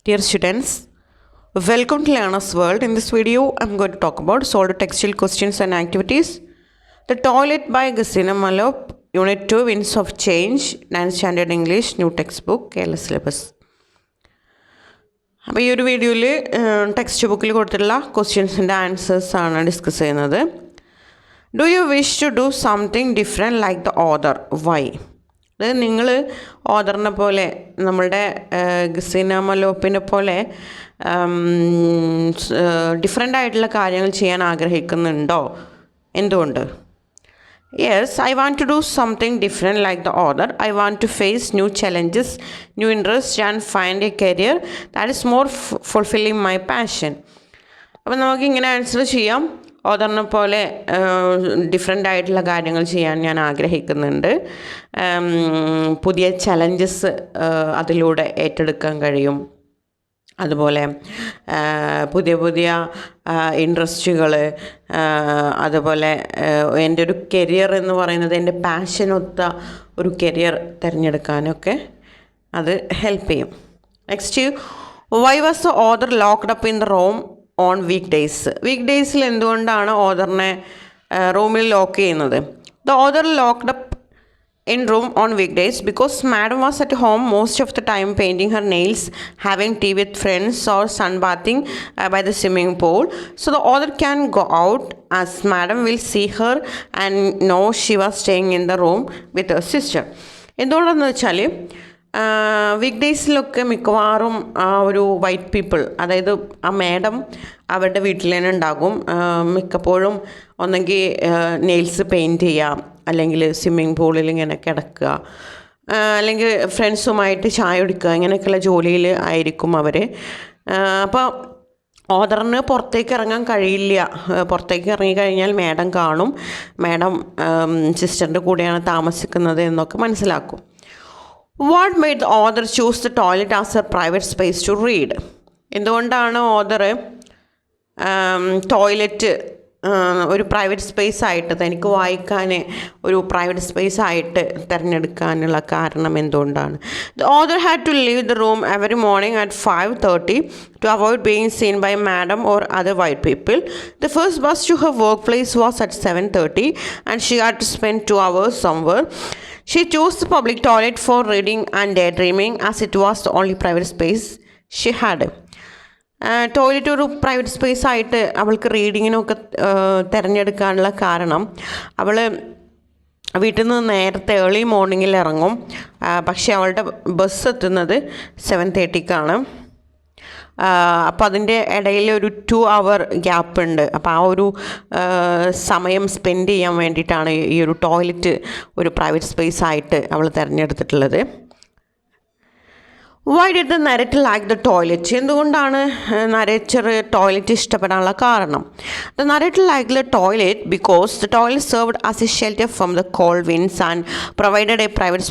Dear students, welcome to Learner's World. In this video, I'm going to talk about solved textual questions and activities. The Toilet by Gesine Malop, Unit 2, Winds of Change, 9th Standard English, New Textbook, Kerala Syllabus. അപ്പോൾ ഈ ഒരു വീഡിയോയിൽ text ബുക്കിൽ കൊടുത്തിട്ടുള്ള ക്വസ്റ്റ്യൻസിൻ്റെ ആൻസേഴ്സാണ് discuss ചെയ്യുന്നത്. Do you wish to do something different like the other? Why? അതായത് നിങ്ങൾ ഓദറിനെ പോലെ നമ്മളുടെ ഗസീന മലോപ്പിനെ പോലെ ഡിഫറെൻ്റ് ആയിട്ടുള്ള കാര്യങ്ങൾ ചെയ്യാൻ ആഗ്രഹിക്കുന്നുണ്ടോ? എന്തുകൊണ്ട്? Yes, I want to do something different like the other. I want to face new challenges, new interest and find a career that is more fulfilling my passion. അപ്പോൾ നമുക്കിങ്ങനെ ആൻസർ ചെയ്യാം. ഓദറിനെ പോലെ ഡിഫറെൻ്റ് ആയിട്ടുള്ള കാര്യങ്ങൾ ചെയ്യാൻ ഞാൻ ആഗ്രഹിക്കുന്നുണ്ട്. പുതിയ ചലഞ്ചസ് അതിലൂടെ ഏറ്റെടുക്കാൻ കഴിയും. അതുപോലെ പുതിയ പുതിയ ഇൻട്രസ്റ്റുകൾ, അതുപോലെ എൻ്റെ ഒരു കരിയർ എന്ന് പറയുന്നത് എൻ്റെ പാഷനൊത്ത ഒരു കരിയർ തിരഞ്ഞെടുക്കാനൊക്കെ അത് ഹെൽപ്പ് ചെയ്യും. Next, why was the other locked up in the room on week ഡേയ്സിൽ എന്തുകൊണ്ടാണ് ഓദറിനെ റൂമിൽ ലോക്ക് ചെയ്യുന്നത്? The other locked up in room on weekdays because madam was at home most of the time painting her nails, having tea with friends or sunbathing by the swimming pool. So the author can go out as madam will see her and know she was staying in the room with her sister. എന്തുകൊണ്ടെന്ന് വെച്ചാൽ week ഡേയ്സിലൊക്കെ മിക്കവാറും ആ ഒരു white people, അതായത് ആ madam അവരുടെ വീട്ടിൽ തന്നെ ഉണ്ടാകും. മിക്കപ്പോഴും ഒന്നെങ്കിൽ നെയിൽസ് പെയിൻറ്റ് ചെയ്യാം, അല്ലെങ്കിൽ സ്വിമ്മിങ് പൂളിൽ ഇങ്ങനെ കിടക്കുക, അല്ലെങ്കിൽ ഫ്രണ്ട്സുമായിട്ട് ചായ കുടിക്കുക, ഇങ്ങനെയൊക്കെയുള്ള ജോലിയിൽ ആയിരിക്കും അവർ. അപ്പോൾ ഓദറിന് പുറത്തേക്ക് ഇറങ്ങാൻ കഴിയില്ല. പുറത്തേക്ക് ഇറങ്ങിക്കഴിഞ്ഞാൽ മാഡം കാണും, മാഡം സിസ്റ്ററിൻ്റെ കൂടെയാണ് താമസിക്കുന്നത് എന്നൊക്കെ മനസ്സിലാക്കും. What made the other choose the toilet as a private space to read? എന്തുകൊണ്ടാണ് ഓദർ ടോയ്ലറ്റ് ഒരു പ്രൈവറ്റ് സ്പേസ് ആയിട്ട്, തനിക്ക് വായിക്കാൻ ഒരു പ്രൈവറ്റ് സ്പേസ് ആയിട്ട് തിരഞ്ഞെടുക്കാനുള്ള കാരണം എന്തുകൊണ്ടാണ്? The other had to leave the room every morning at 5:30 to avoid being seen by madam or other white people. The first bus to her workplace was at 7:30 and she had to spend 2 hours somewhere. She chose the public toilet for reading and daydreaming as it was the only private space she had. Toilet ഒരു private space ആയിട്ട് അവൾക്ക് റീഡിങ്ങിനൊക്കെ തിരഞ്ഞെടുക്കാനുള്ള കാരണം, അവൾ വീട്ടിൽ നിന്ന് നേരത്തെ early മോർണിംഗിൽ ഇറങ്ങും. പക്ഷേ അവളുടെ ബസ് എത്തുന്നത് 7:30 അപ്പോൾ അതിൻ്റെ ഇടയിൽ ഒരു 2 hour ഗ്യാപ്പ് ഉണ്ട്. അപ്പോൾ ആ ഒരു സമയം സ്പെൻഡ് ചെയ്യാൻ വേണ്ടിയിട്ടാണ് ഈ ഒരു ടോയ്ലറ്റ് ഒരു പ്രൈവറ്റ് സ്പേസ് ആയിട്ട് അവൾ തിരഞ്ഞെടുത്തിട്ടുള്ളത്. Why did the narrator like the toilet? എന്തുകൊണ്ടാണ് നരേറ്റർ ടോയ്ലറ്റ് ഇഷ്ടപ്പെടാനുള്ള കാരണം? The narrator like the toilet because the toilet served as a shelter from the cold winds and provided a private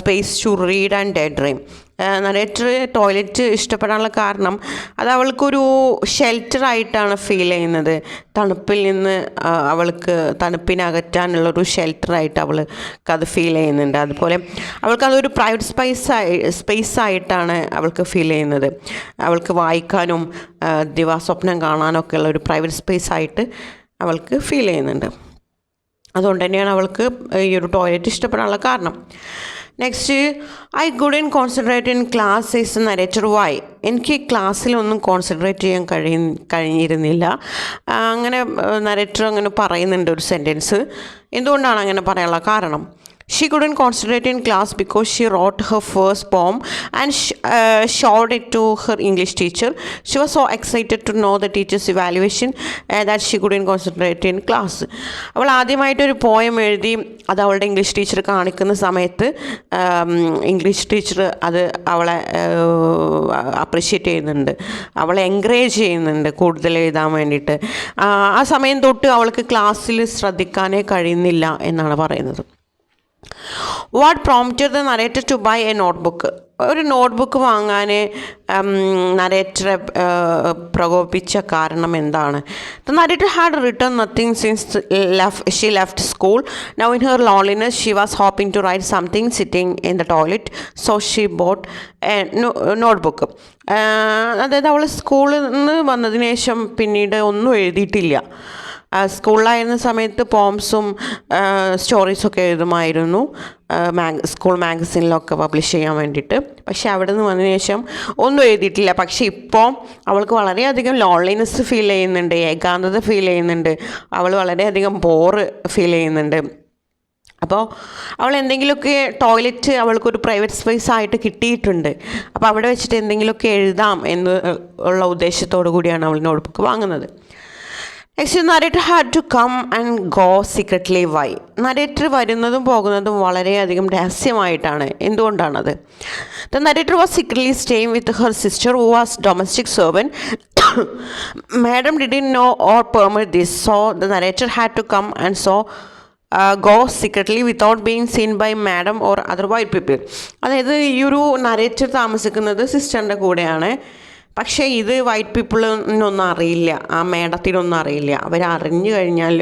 space to read and daydream. Narrator toilet ഇഷ്ടപ്പെടാനുള്ള കാരണം അത് അവൾക്കൊരു ഷെൽട്ടറായിട്ടാണ് feel ചെയ്യുന്നത്. തണുപ്പിൽ നിന്ന് അവൾക്ക് തണുപ്പിനകറ്റാനുള്ളൊരു ഷെൽട്ടറായിട്ട് അവൾക്കത് ഫീൽ ചെയ്യുന്നുണ്ട്. അതുപോലെ അവൾക്കതൊരു പ്രൈവറ്റ് സ്പേസ് ആയിട്ടാണ് അവൾക്ക് ഫീൽ ചെയ്യുന്നത്. അവൾക്ക് വായിക്കാനും ദിവാസ്വപ്നം കാണാനൊക്കെ ഉള്ള ഒരു പ്രൈവറ്റ് സ്പേസ് ആയിട്ട് അവൾക്ക് ഫീൽ ചെയ്യുന്നുണ്ട്. അതുകൊണ്ട് തന്നെയാണ് അവൾക്ക് ഈ ഒരു ടോയ്ലറ്റ് ഇഷ്ടപ്പെടാനുള്ള കാരണം. Next, I couldn't concentrate in class is the narrator. Why? എനിക്ക് ക്ലാസ്സിലൊന്നും കോൺസെൻട്രേറ്റ് ചെയ്യാൻ കഴിഞ്ഞിരുന്നില്ല. അങ്ങനെ നരേറ്റർ അങ്ങനെ പറയുന്നുണ്ട് ഒരു സെൻറ്റൻസ്. എന്തുകൊണ്ടാണ് അങ്ങനെ പറയാനുള്ള കാരണം? She couldn't concentrate in class because she wrote her first poem and showed it to her English teacher. She was so excited to know the teacher's evaluation that she couldn't concentrate in class. അവൾ ആദ്യമായിട്ടൊരു poem എഴുതി അത് അവളുടെ English teacher കാണിക്കുന്ന സമയത്ത് English teacher അത് അവളെ appreciate ചെയ്യുന്നുണ്ട്, അവളെ എൻകറേജ് ചെയ്യുന്നുണ്ട് കൂടുതൽ എഴുതാൻ വേണ്ടിയിട്ട്. ആ സമയം തൊട്ട് അവൾക്ക് ക്ലാസ്സിൽ ശ്രദ്ധിക്കാനേ കഴിയുന്നില്ല എന്നാണ് പറയുന്നത്. What prompted the narrator to buy a notebook? ഒരു നോട്ട്ബുക്ക് വാങ്ങാൻ നരേറ്ററെ പ്രകോപിപ്പിച്ച കാരണം എന്താണ്? The narrator had written nothing since she left school. Now in her loneliness she was hoping to write something sitting in the toilet, so she bought a notebook. അതായത് അവൾ സ്കൂളിൽ നിന്ന് വന്നതിന് ശേഷം പിന്നീട് ഒന്നും എഴുതിയിട്ടില്ല. സ്കൂളിലായിരുന്ന സമയത്ത് പോംസും സ്റ്റോറീസൊക്കെ എഴുതുമായിരുന്നു സ്കൂൾ മാഗസിനിലൊക്കെ പബ്ലിഷ് ചെയ്യാൻ വേണ്ടിയിട്ട്. പക്ഷേ അവിടെ നിന്ന് വന്നതിന് ശേഷം ഒന്നും എഴുതിയിട്ടില്ല. പക്ഷേ ഇപ്പോൾ അവൾക്ക് വളരെയധികം ലോൺലിനെസ് ഫീൽ ചെയ്യുന്നുണ്ട്, ഏകാന്തത ഫീൽ ചെയ്യുന്നുണ്ട്, അവൾ വളരെയധികം ബോറ് ഫീൽ ചെയ്യുന്നുണ്ട്. അപ്പോൾ അവൾ എന്തെങ്കിലുമൊക്കെ ടോയ്ലറ്റ് അവൾക്കൊരു പ്രൈവറ്റ് സ്പേസ് ആയിട്ട് കിട്ടിയിട്ടുണ്ട്. അപ്പോൾ അവിടെ വെച്ചിട്ട് എന്തെങ്കിലുമൊക്കെ എഴുതാം എന്ന് ഉള്ള ഉദ്ദേശത്തോടു കൂടിയാണ് അവൾ നോട്ട്ബുക്ക് വാങ്ങുന്നത്. Next, narrator had to come and go secretly. Why? Narrator വരുന്നതും പോകുന്നതും വളരെയധികം രഹസ്യമായിട്ടാണ്. എന്തുകൊണ്ടാണത്? The narrator was secretly staying with her sister who was domestic servant. Madam didn't know or permit this, so the narrator had to come and go secretly without being seen by madam or other white people. അതായത് ഈ ഒരു narrator താമസിക്കുന്നത് സിസ്റ്ററിൻ്റെ കൂടെയാണ്. പക്ഷേ ഇത് white പീപ്പിളിനൊന്നും അറിയില്ല, ആ മേഡത്തിനൊന്നും അറിയില്ല. അവരറിഞ്ഞു കഴിഞ്ഞാൽ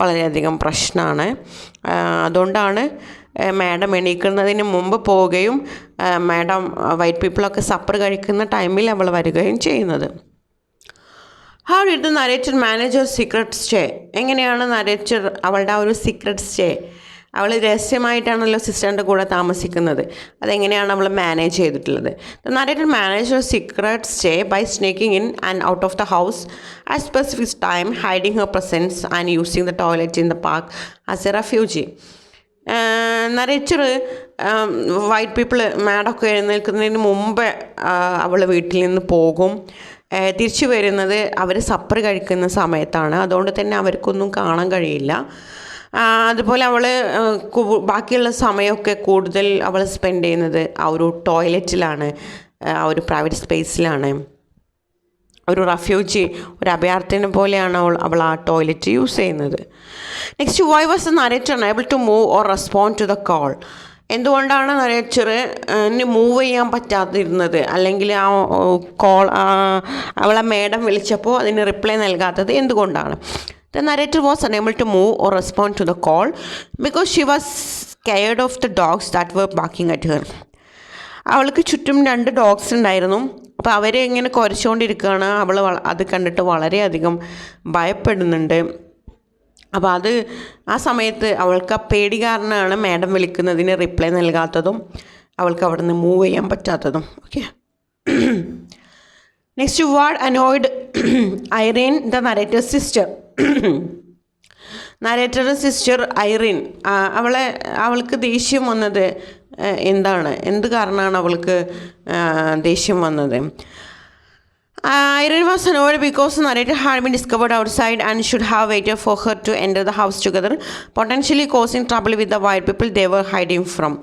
വളരെയധികം പ്രശ്നമാണ്. അതുകൊണ്ടാണ് മാഡം എണീക്കുന്നതിന് മുമ്പ് പോവുകയും മാഡം വൈറ്റ് പീപ്പിളൊക്കെ സപ്പർ കഴിക്കുന്ന ടൈമിൽ അവൾ വരികയും ചെയ്യുന്നത്. How did the narrator manage her secret stay? എങ്ങനെയാണ് നരേറ്റർ അവളുടെ ആ ഒരു സീക്രട്ട് സ്റ്റേ, അവൾ രഹസ്യമായിട്ടാണല്ലോ സിസ്റ്ററിൻ്റെ കൂടെ താമസിക്കുന്നത്, അതെങ്ങനെയാണ് അവൾ മാനേജ് ചെയ്തിട്ടുള്ളത്? The narrator manage her secret stay by snaking in and out of the house at specific time, hiding her presence and using the toilet in the park as a refugee. Narrator white people മാഡമൊക്കെ എഴുന്നേൽക്കുന്നതിന് മുമ്പ് അവൾ വീട്ടിൽ നിന്ന് പോകും. തിരിച്ചു വരുന്നത് അവർ supper കഴിക്കുന്ന സമയത്താണ്. അതുകൊണ്ട് തന്നെ അവർക്കൊന്നും കാണാൻ കഴിയില്ല. അതുപോലെ അവൾ ബാക്കിയുള്ള സമയമൊക്കെ കൂടുതൽ അവൾ സ്പെൻഡ് ചെയ്യുന്നത് ആ ഒരു ടോയ്ലറ്റിലാണ്, ആ ഒരു പ്രൈവറ്റ് സ്പേസിലാണ്. ഒരു റെഫ്യൂജി, ഒരു അഭയാർത്ഥിനെ പോലെയാണ് അവൾ ആ ടോയ്ലറ്റ് യൂസ് ചെയ്യുന്നത്. Next, why was the narrator unable to move or respond to the call? എന്തുകൊണ്ടാണ് നരേറ്ററിന് മൂവ് ചെയ്യാൻ പറ്റാതിരുന്നത്, അല്ലെങ്കിൽ ആ കോൾ അവളെ മേഡം വിളിച്ചപ്പോൾ അതിന് റിപ്ലൈ നൽകാത്തത് എന്തുകൊണ്ടാണ്? The narrator was unable to move or respond to the call because she was scared of the dogs that were barking at her. അവൾക്ക് ചുറ്റും 2 ഡോഗ്സ് ഉണ്ടായിരുന്നു. അപ്പോൾ അവരെ ഇങ്ങനെ കുരച്ചുകൊണ്ടിരിക്കുകയാണ്. അവൾ അത് കണ്ടിട്ട് വളരെയധികം ഭയപ്പെടുന്നുണ്ട്. അപ്പോൾ ആ സമയത്ത് അവൾക്ക് ആ പേടി കാരണമാണ് മാഡം വിളിക്കുന്നതിന് റിപ്ലൈ നൽകാത്തതും അവൾക്ക് അവിടെ നിന്ന് മൂവ് ചെയ്യാൻ പറ്റാത്തതും. Okay, next, what annoyed Irene the narrator sister? നരേറ്ററുടെ സിസ്റ്റർ ഐറിൻ, അവൾക്ക് ദേഷ്യം വന്നത് എന്ത് കാരണമാണ് അവൾക്ക് ദേഷ്യം വന്നത്? Irene was annoyed because the narrator had been discovered outside and should have waited for her to enter the house together, potentially causing trouble with the white people they were hiding from.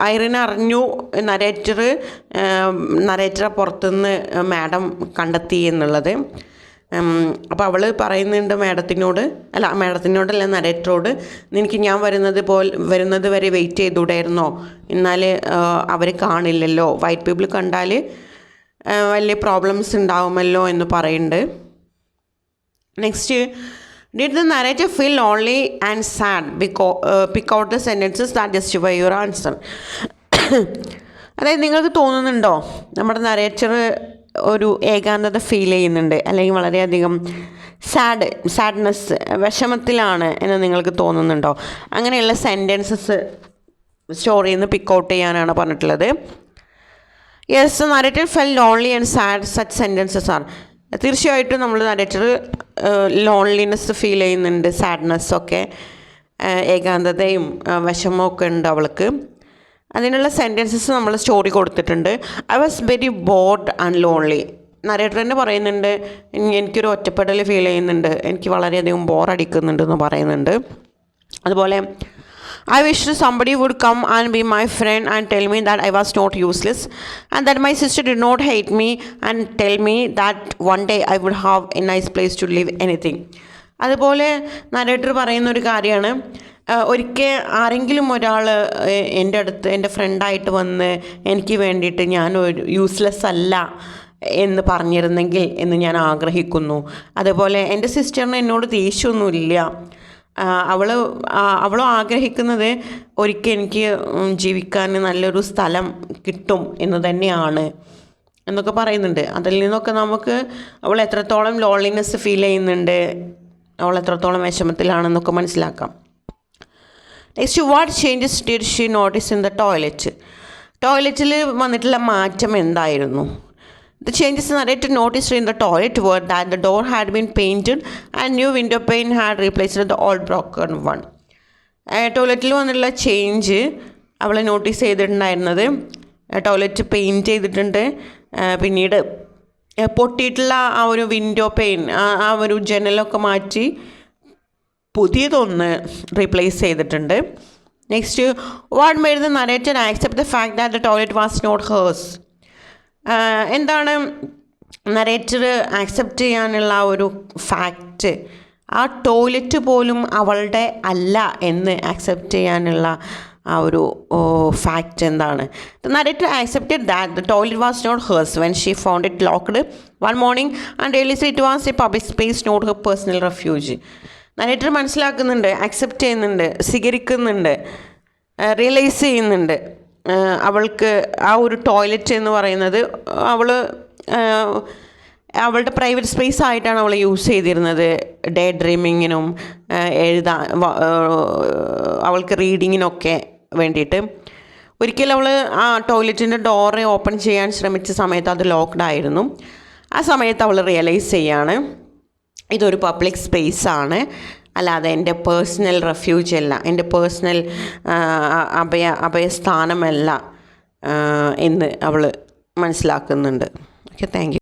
Irene അറിഞ്ഞു നരേറ്ററെ പുറത്തുനിന്ന് madam കണ്ടെത്തി എന്നുള്ളത്. അപ്പോൾ അവൾ പറയുന്നുണ്ട് മാഡത്തിനോടല്ല നരേറ്ററോട്, നിനക്ക് ഞാൻ വരുന്നത് വരെ വെയിറ്റ് ചെയ്തുകൂടായിരുന്നോ? എന്നാൽ അവർ കാണില്ലല്ലോ, വൈറ്റ് പീപ്പിൾ കണ്ടാൽ വലിയ പ്രോബ്ലംസ് ഉണ്ടാവുമല്ലോ എന്ന് പറയുന്നുണ്ട്. Next, did the narrator feel lonely and sad? Pick out the sentences that justify your answer. അതായത് നിങ്ങൾക്ക് തോന്നുന്നുണ്ടോ നമ്മുടെ നരേറ്റർ ഒരു ഏകാന്തത ഫീൽ ചെയ്യുന്നുണ്ട്, അല്ലെങ്കിൽ വളരെയധികം സാഡ്നെസ്, വിഷമത്തിലാണ് എന്ന് നിങ്ങൾക്ക് തോന്നുന്നുണ്ടോ? അങ്ങനെയുള്ള സെൻറ്റൻസസ് സ്റ്റോറിയിൽ നിന്ന് പിക്ക് ഔട്ട് ചെയ്യാനാണ് പറഞ്ഞിട്ടുള്ളത്. Yes, the narrator felt lonely and sad, such sentences are. തീർച്ചയായിട്ടും നമ്മൾ നരേറ്റർ ലോൺലിനെസ് ഫീൽ ചെയ്യുന്നുണ്ട്, സാഡ്നെസ്സൊക്കെ, ഏകാന്തതയും വിഷമമൊക്കെ ഉണ്ട് അവൾക്ക്. അതിനുള്ള സെൻറ്റൻസസ് നമ്മൾ സ്റ്റോറി കൊടുത്തിട്ടുണ്ട്. I was very board and lonely. Narrator തന്നെ പറയുന്നുണ്ട്, എനിക്കൊരു ഒറ്റപ്പെടൽ ഫീൽ ചെയ്യുന്നുണ്ട്, എനിക്ക് വളരെയധികം ബോറടിക്കുന്നുണ്ടെന്ന് പറയുന്നുണ്ട്. അതുപോലെ I wished somebody would come and be my friend and tell me that I was not useless and that my sister did not hate me and tell me that one day I would have a nice place to live, anything. അതുപോലെ narrator പറയുന്ന ഒരു കാര്യമാണ്, ഒരിക്കൽ ആരെങ്കിലും ഒരാൾ എൻ്റെ അടുത്ത് എൻ്റെ ഫ്രണ്ടായിട്ട് വന്ന് എനിക്ക് വേണ്ടിയിട്ട് ഞാനൊരു യൂസ്ലെസ് അല്ല എന്ന് പറഞ്ഞിരുന്നെങ്കിൽ എന്ന് ഞാൻ ആഗ്രഹിക്കുന്നു. അതുപോലെ എൻ്റെ സിസ്റ്ററിന് എന്നോട് ദേഷ്യമൊന്നുമില്ല. അവളും ആഗ്രഹിക്കുന്നത് ഒരിക്കൽ എനിക്ക് ജീവിക്കാൻ നല്ലൊരു സ്ഥലം കിട്ടും എന്ന് തന്നെയാണ് എന്നൊക്കെ പറയുന്നുണ്ട്. അതിൽ നിന്നൊക്കെ നമുക്ക് അവൾ എത്രത്തോളം ലോൺലിനെസ് ഫീൽ ചെയ്യുന്നുണ്ട്, അവൾ എത്രത്തോളം വിഷമത്തിലാണെന്നൊക്കെ മനസ്സിലാക്കാം. Next, what changes did she notice in the toilet? ടോയ്ലറ്റിൽ വന്നിട്ടുള്ള മാറ്റം എന്തായിരുന്നു? The changes narrator noticed in the toilet were that the door had been painted and new window pane had replaced the old broken one. ടോയ്ലറ്റിൽ വന്നിട്ടുള്ള change അവൾ notice ചെയ്തിട്ടുണ്ടായിരുന്നത്, toilet paint ചെയ്തിട്ടുണ്ട്, പിന്നീട് പൊട്ടിയിട്ടുള്ള ആ ഒരു വിൻഡോ പെയിൻ, ആ ഒരു ജനലൊക്കെ മാറ്റി പുതിയതൊന്ന് റീപ്ലേസ് ചെയ്തിട്ടുണ്ട്. Next, what made the narrator accept the fact that the toilet was not hers? എന്താണ് നരേറ്റർ ആക്സെപ്റ്റ് ചെയ്യാനുള്ള ഒരു ഫാക്റ്റ്? ആ ടോയ്ലറ്റ് പോലും അവളുടെ അല്ല എന്ന് ആക്സെപ്റ്റ് ചെയ്യാനുള്ള ആ ഒരു ഫാക്റ്റ് എന്താണ്? The narrator accepted that the toilet was not hers when she found it locked one morning and realised it was a public space, not her personal refuge. Narrator മനസ്സിലാക്കുന്നുണ്ട്, accept ചെയ്യുന്നുണ്ട്, സ്വീകരിക്കുന്നുണ്ട്, realise ചെയ്യുന്നുണ്ട് അവൾക്ക് ആ ഒരു toilet എന്ന് പറയുന്നത് അവളുടെ പ്രൈവറ്റ് സ്പേസ് ആയിട്ടാണ് അവൾ യൂസ് ചെയ്തിരുന്നത്. ഡേ ഡ്രീമിങ്ങിനും അവൾക്ക് റീഡിങ്ങിനൊക്കെ വേണ്ടിയിട്ട്. ഒരിക്കലും അവൾ ആ ടോയ്ലറ്റിൻ്റെ ഡോറ് ഓപ്പൺ ചെയ്യാൻ ശ്രമിച്ച സമയത്ത് അത് ലോക്ക്ഡ് ആയിരുന്നു. ആ സമയത്ത് അവൾ റിയലൈസ് ചെയ്യാണ് ഇതൊരു പബ്ലിക് സ്പേസാണ്, അല്ലാതെ എൻ്റെ പേഴ്സണൽ റെഫ്യൂജ് അല്ല, എൻ്റെ പേഴ്സണൽ അഭയസ്ഥാനമല്ല എന്ന് അവൾ മനസ്സിലാക്കുന്നുണ്ട്. Okay, thank you.